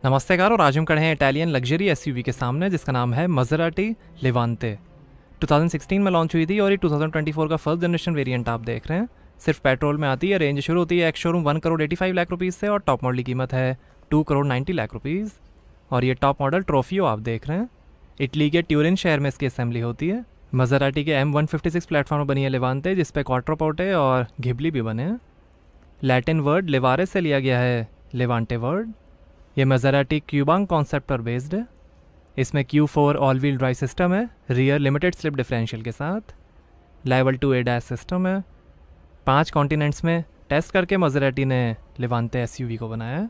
नमस्ते कार, और आज हम खड़े हैं इटालियन लग्जरी एसयूवी के सामने जिसका नाम है मज़राटी लेवांटे। 2016 में लॉन्च हुई थी और ये 2024 का फर्स्ट जनरेशन वेरिएंट आप देख रहे हैं। सिर्फ पेट्रोल में आती है। रेंज शुरू होती है एक्स शोरूम 1,85,00,000 रुपीज़ से और टॉप मॉडल की कीमत है 2,90,00,000 रुपीज़। और ये टॉप मॉडल ट्रोफियो आप देख रहे हैं। इटली के ट्यूरिन शहर में इसकी असेंबली होती है। मज़राटी के M156 प्लेटफॉर्म पर बनी है लेवांटे, जिसपे क्वाट्रोपोर्टे और घिबली भी बने हैं। लैटिन वर्ड लेवारे से लिया गया है लेवांटे वर्ड। ये मज़राटी क्यूबांग कॉन्सेप्ट पर बेस्ड है। इसमें Q4 all wheel drive system है, रियर लिमिटेड स्लिप डिफरेंशियल के साथ। लेवल 2 ADAS सिस्टम है। 5 कॉन्टिनेंट्स में टेस्ट करके मज़राटी ने लेवांटे एसयूवी को बनाया है।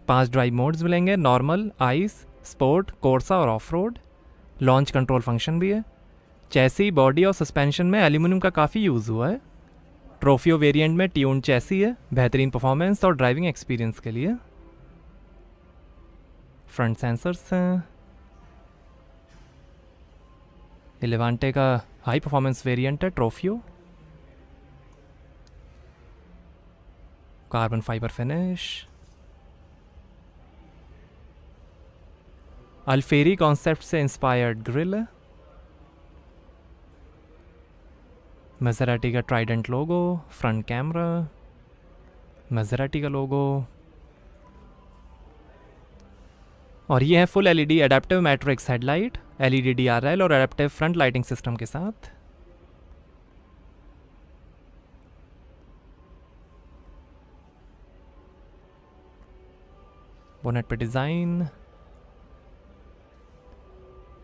5 ड्राइव मोड्स मिलेंगे, नॉर्मल, आइस, स्पोर्ट, कोर्सा और of road. Launch control function भी है। चैसी, बॉडी और सस्पेंशन में एल्यूमिनियम का काफ़ी यूज़ हुआ है। ट्रोफियो वेरिएंट में ट्यून चैसी है, बेहतरीन परफॉर्मेंस और ड्राइविंग एक्सपीरियंस के लिए। फ्रंट सेंसर्स हैं। ये लेवांटे का हाई परफॉर्मेंस वेरिएंट है Trofeo. Carbon fibre finish. Alfieri concept से इंस्पायर्ड ग्रिल है। मज़राटी का trident logo, front camera, Maserati का लोगो। और ये है full LED adaptive matrix headlight, LED DRL और एडेप्टिव फ्रंट लाइटिंग सिस्टम के साथ। बोनेट पे डिज़ाइन,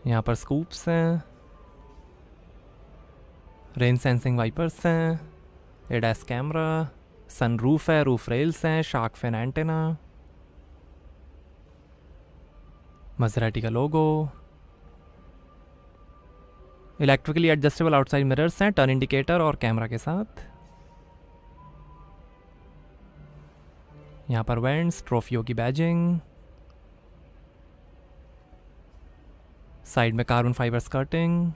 यहाँ पर स्कूप्स हैं, रेन सेंसिंग वाइपर्स हैं, ADAS कैमरा, सनरूफ है, रूफ रेल्स हैं, शार्क फिन एंटेना, मज़राटी का logo. Electrically adjustable outside mirrors हैं, टर्न इंडिकेटर और कैमरा के साथ। यहाँ पर वेंट्स, ट्रोफियो की बैजिंग, साइड में carbon fibre skirting.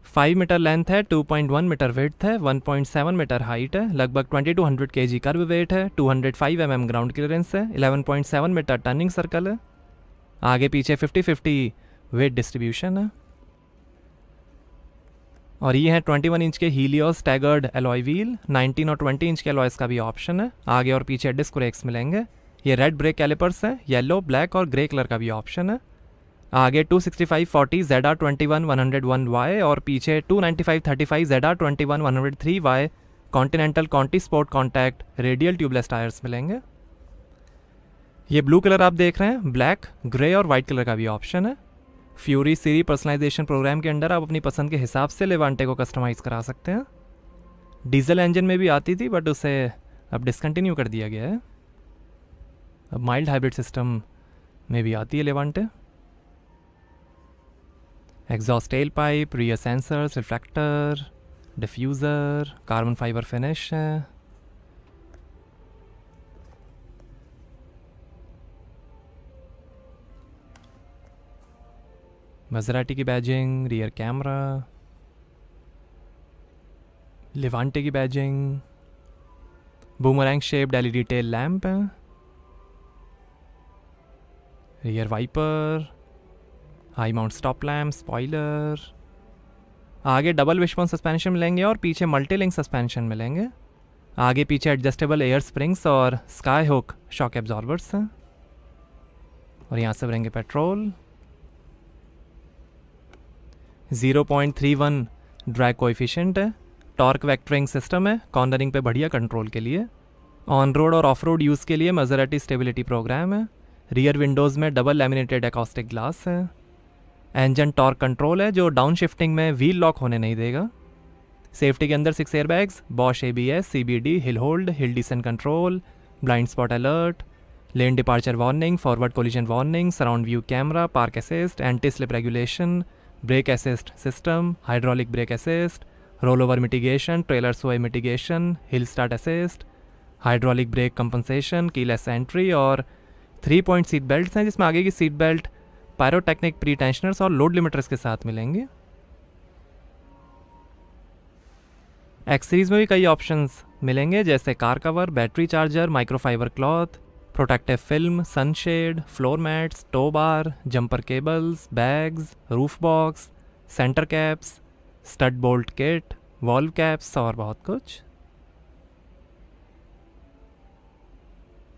5 metre length है, 2.1 मीटर विड्थ है, 1.7 मीटर हाइट है, लगभग 2200 kg कर्व वेट है, 205 mm ग्राउंड क्लियरेंस है, 11.7 मीटर टर्निंग सर्कल है। आगे पीछे 50-50 वेट डिस्ट्रीब्यूशन है। और ये है 21 इंच के हीलियोस स्टैगर्ड एलॉय व्हील। 19 और 20 इंच के एलॉयस का भी ऑप्शन है। आगे और पीछे डिस्क ब्रेक्स मिलेंगे। ये रेड ब्रेक कैलिपर्स हैं, येलो, ब्लैक और ग्रे कलर का भी ऑप्शन है। आगे 265/40 ZR21-101Y और पीछे 295/35 ZR21-103Y Continental Conti Sport Contact radial tubeless tyres मिलेंगे। ये ब्लू कलर आप देख रहे हैं, ब्लैक, ग्रे और वाइट कलर का भी ऑप्शन है। फ्यूरी सीरी पर्सनलाइजेशन प्रोग्राम के अंडर आप अपनी पसंद के हिसाब से लेवांटे को कस्टमाइज़ करा सकते हैं। डीजल इंजन में भी आती थी बट उसे अब डिसकंटिन्यू कर दिया गया है। अब माइल्ड हाइब्रिड सिस्टम में भी आती है Levante. Exhaust tail pipe, rear sensors, reflector, diffuser, carbon fibre finish है। मज़राटी की बैजिंग, रियर कैमरा, लेवांटे की badging, boomerang shaped LED tail lamp है, rear wiper, high mount stop lamp, spoiler. आगे double wishbone suspension मिलेंगे और पीछे multi link suspension मिलेंगे। आगे पीछे एडजस्टेबल एयर स्प्रिंग्स और स्काई हुक शॉक एब्जॉर्बर्स हैं। और यहाँ से भरेंगे पेट्रोल। 0.31 ड्रैग कोएफिशिएंट है। टॉर्क वेक्टरिंग सिस्टम है, कॉर्नरिंग पे बढ़िया कंट्रोल के लिए। ऑन रोड और ऑफ रोड यूज़ के लिए मज़राटी स्टेबिलिटी प्रोग्राम है। रियर विंडोज़ में डबल लैमिनेटेड एकॉस्टिक ग्लास है। इंजन टॉर्क कंट्रोल है जो डाउन शिफ्टिंग में व्हील लॉक होने नहीं देगा। सेफ्टी के अंदर 6 airbags, Bosch ABS, CBD, hill hold, hill descent control, blind spot alert, lane departure warning, forward collision warning, surround view camera, park assist, anti slip regulation, brake assist system, hydraulic brake assist, roll over mitigation, trailer sway mitigation, hill start assist, hydraulic brake compensation, keyless entry और 3 point seat belts हैं जिसमें आगे की seat belt pyrotechnic pre tensioners और load limiters के साथ मिलेंगे। X series में भी कई ऑप्शंस मिलेंगे जैसे car cover, battery charger, microfibre cloth, protective film, sunshade, floor mats, tow bar, jumper cables, bags, roof box, centre caps, stud bolt kit, valve caps और बहुत कुछ।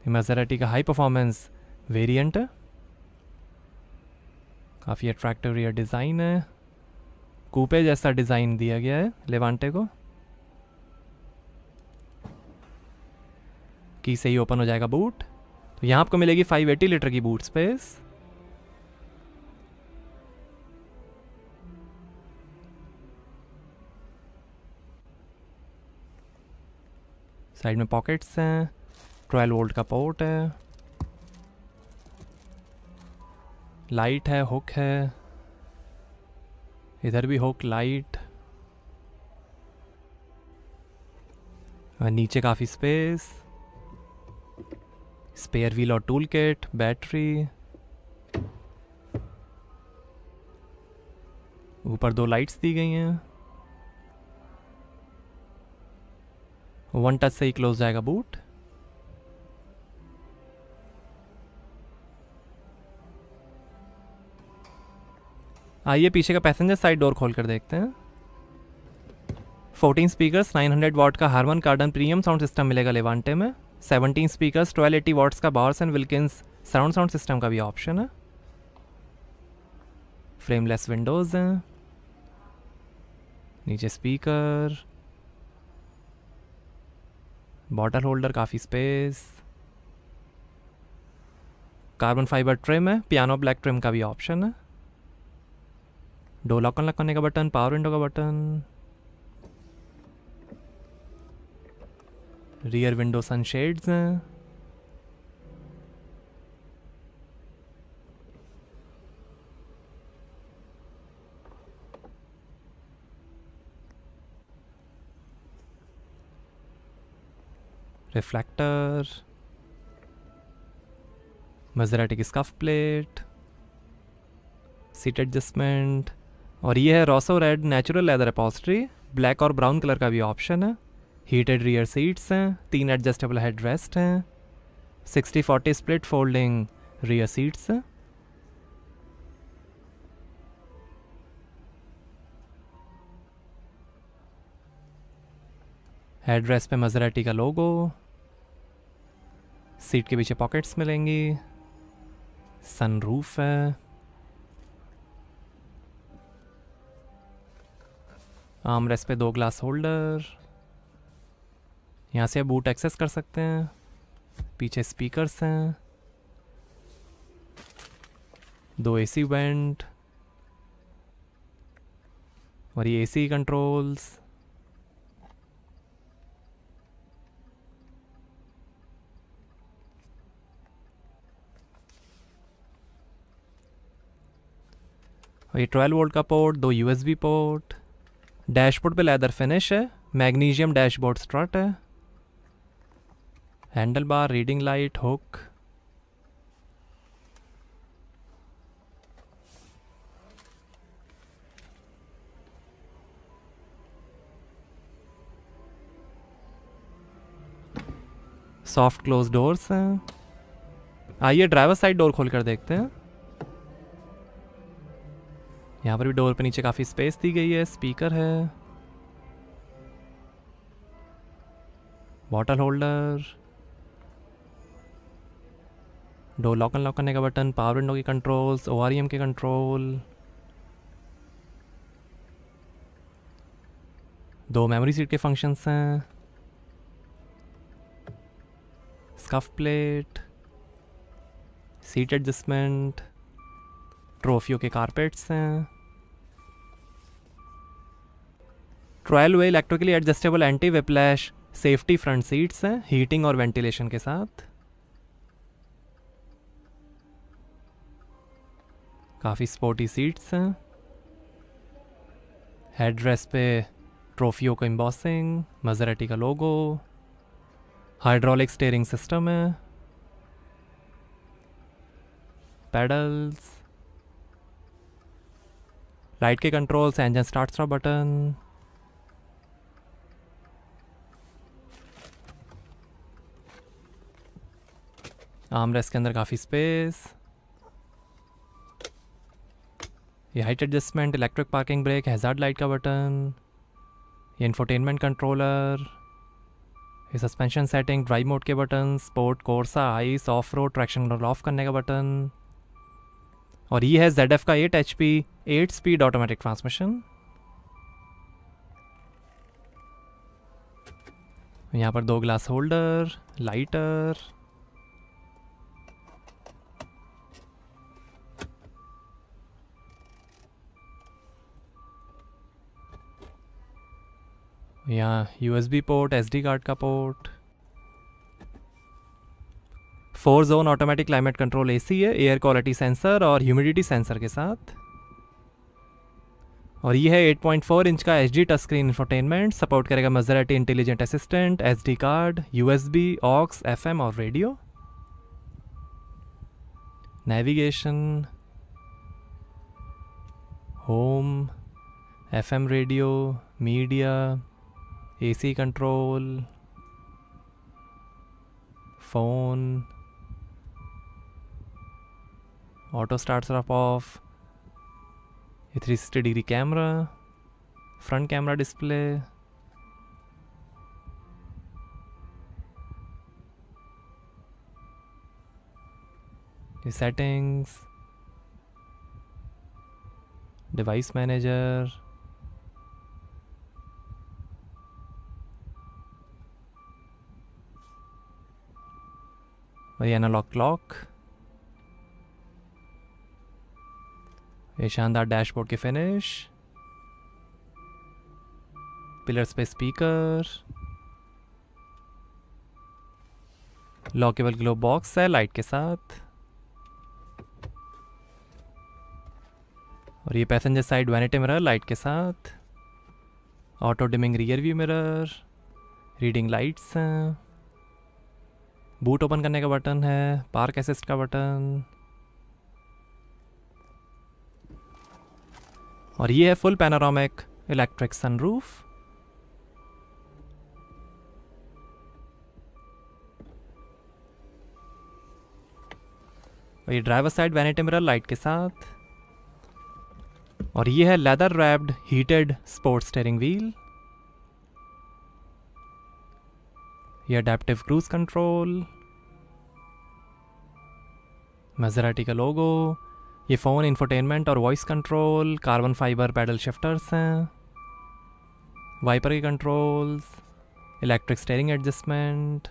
मैसेराटी का हाई परफॉर्मेंस वेरिएंट है, काफ़ी अट्रैक्टिव रियर डिज़ाइन है, कूपे जैसा design दिया गया है लेवांटे को। की से ही ओपन हो जाएगा बूट। तो यहाँ आपको मिलेगी 580 लीटर की बूट स्पेस। साइड में पॉकेट्स हैं, 12 वोल्ट का पोर्ट है, लाइट है, हुक है, इधर भी हुक, लाइट, और नीचे काफ़ी स्पेस, स्पेयर व्हील और टूल किट, बैटरी, ऊपर 2 लाइट्स दी गई हैं। 1 टच से ही क्लोज जाएगा बूट। आइए पीछे का पैसेंजर साइड डोर खोल कर देखते हैं। 14 स्पीकर्स, 900 वॉट का Harman Kardon premium sound system मिलेगा लेवांटे में। 17 स्पीकर्स, 1280 वॉट्स का Bowers and Wilkins sound system का भी ऑप्शन है। फ्रेमलेस विंडोज हैं, नीचे स्पीकर, बॉटल होल्डर, काफ़ी स्पेस, कार्बन फाइबर ट्रिम है, पियानो ब्लैक ट्रिम का भी ऑप्शन है। डोर लॉक अनलॉक करने का बटन, पावर विंडो का बटन, रियर विंडो सनशेड्स हैं, रिफ्लेक्टर, मैसेराटी की स्कफ प्लेट, सीट एडजस्टमेंट, और ये है Rosso red natural leather upholstery. Black और ब्राउन कलर का भी ऑप्शन है। हीटेड रियर सीट्स हैं, 3 एडजस्टेबल हेड रेस्ट हैं, 60-40 स्प्लिट फोल्डिंग रियर सीट्स हैं। हेड रेस्ट पे मैसेराटी का लोगो, सीट के पीछे पॉकेट्स मिलेंगी, सनरूफ है, आर्म रेस्ट पे 2 ग्लास होल्डर, यहाँ से आप बूट एक्सेस कर सकते हैं। पीछे स्पीकर्स हैं, 2 एसी वेंट, और ये एसी कंट्रोल्स, और ये 12 वोल्ट का पोर्ट, 2 यूएसबी पोर्ट। डैशबोर्ड पे लेदर फिनिश है, मैग्नीशियम डैशबोर्ड स्ट्रट है, handle bar, reading light, hook, soft close doors हैं। आइए ड्राइवर साइड डोर खोल कर देखते हैं। यहाँ पर भी डोर पे नीचे काफ़ी स्पेस दी गई है, स्पीकर है, bottle holder, door lock unlock करने का बटन, पावर विंडो की कंट्रोल्स, OREM के कंट्रोल, 2 मेमोरी सीट के फंक्शंस हैं, स्कफ प्लेट, सीट एडजस्टमेंट, ट्रॉफियों के कारपेट्स हैं, 12 way electrically adjustable anti whiplash safety front seats हैं, हीटिंग और वेंटिलेशन के साथ। काफ़ी स्पोर्टी सीट्स हैं, हेड रेस्ट पे ट्रॉफियों का एम्बॉसिंग, मैसेराटी का लोगो, हाइड्रोलिक स्टीयरिंग सिस्टम है, पेडल्स, लाइट के controls, engine start stop button, armrest के अंदर काफ़ी स्पेस। ये height adjustment, electric parking brake, hazard light का बटन, ये इंफोटेनमेंट कंट्रोलर, ये सस्पेंशन सेटिंग, ड्राइव मोड के button, sport, कोर्सा, ice, of road, traction control of करने का बटन। और ये है ZF का 8 HP 8 स्पीड ऑटोमेटिक ट्रांसमिशन। यहाँ पर 2 ग्लास होल्डर, लाइटर, यहाँ USB पोर्ट, SD कार्ड का port, 4 zone automatic climate control AC है, एयर क्वालिटी सेंसर और ह्यूमिडिटी सेंसर के साथ। और ये है 8.4 इंच का HD touch screen infotainment, support करेगा Maserati intelligent assistant, SD card, USB, aux, FM और radio. Navigation, home, FM radio, media, AC control, phone, auto start off off, ये 360 degree camera, front camera display, ये settings, device manager, और ये analogue clock, ये शानदार dashboard के finish, pillars पे speaker, lockable glove box है लाइट के साथ। और ये passenger side vanity mirror light के साथ, auto dimming rear view mirror, reading lights हैं, बूट ओपन करने का बटन है, पार्क असिस्ट का बटन। और ये है फुल पैनोरामिक इलेक्ट्रिक सनरूफ। और ये driver side vanity mirror light के साथ। और ये है leather wrapped heated sports steering wheel, ये अडेप्टिव क्रूज कंट्रोल, मज़राटी का लोगो, ये फ़ोन, इंफोटेनमेंट और voice control, carbon fibre paddle shifters हैं, वाइपर के कंट्रोल्स, इलेक्ट्रिक स्टीयरिंग एडजस्टमेंट।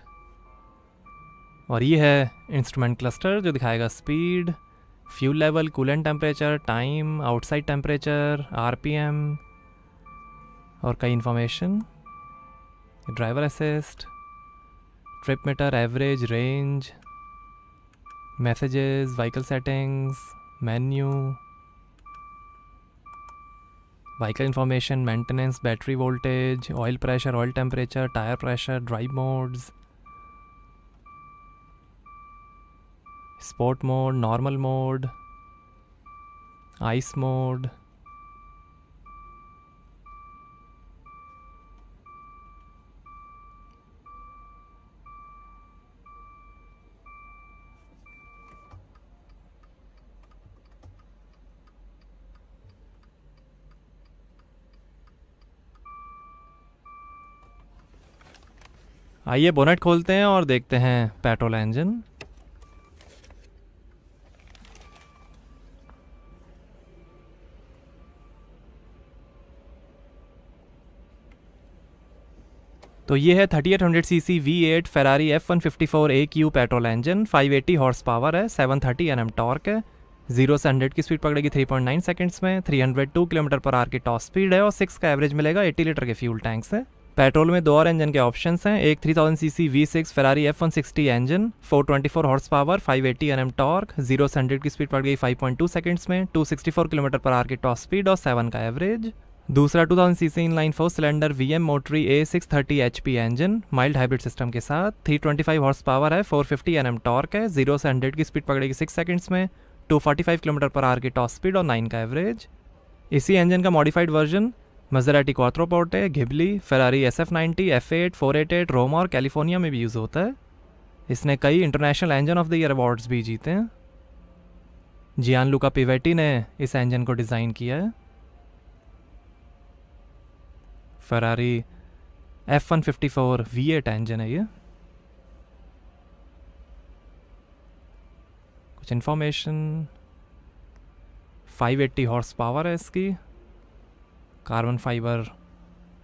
और ये है इंस्ट्रूमेंट क्लस्टर जो दिखाएगा speed, fuel level, coolant temperature, time, outside temperature, RPM और कई information, driver assist, trip meter, average, range, messages, vehicle settings, menu, vehicle information, maintenance, battery voltage, oil pressure, oil temperature, tyre pressure, drive modes, sport mode, normal mode, ice mode, आइए bonnet खोलते हैं और देखते हैं petrol engine. तो ये है 3800 CC V8 Ferrari F154 AQ petrol engine, 580 horse power है, 730 Nm टॉर्क है, 0 से 100 की स्पीड पकड़ेगी 3.9 सेकंड्स में, 302 km/h की टॉप स्पीड है और 6 का एवरेज मिलेगा 80 लीटर के फ्यूल टैंक से। पेट्रोल में 2 और इंजन के ऑप्शंस हैं, एक 3000 CC V6 Ferrari F160 engine, 424 horse power, 580 Nm torque, 0 से 100 की स्पीड पड़ गई 5.2 सेकंड्स में, 264 km/h की टॉप स्पीड और 7 का एवरेज। दूसरा 2000 सीसी इनलाइन 4 सिलेंडर VM मोटरी A630 HP engine, mild hybrid system के साथ, 325 हॉर्स पावर है, 450 Nm टॉर्क है, 0 से 100 की स्पीड पकड़ेगी 6 सेकंड्स में, 245 km/h की टॉप स्पीड और 9 का एवरेज। इसी इंजन का modified version Maserati Quattroporte, Ghibli, Ferrari SF90, F8, 488, Roma और कैलिफोर्निया में भी यूज़ होता है। इसने कई international engine of the year awards भी जीते हैं। जियानलुका पिवेटी ने इस इंजन को डिज़ाइन किया है। फरारी F154 V8 इंजन है ये। कुछ इन्फॉर्मेशन, 580 हॉर्स पावर है इसकी, कार्बन फाइबर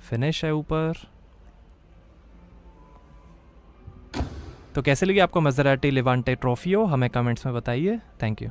फिनिश है ऊपर। तो कैसे लगी आपको मज़राटी लेवांटे ट्रॉफियो, हमें कमेंट्स में बताइए। Thank you.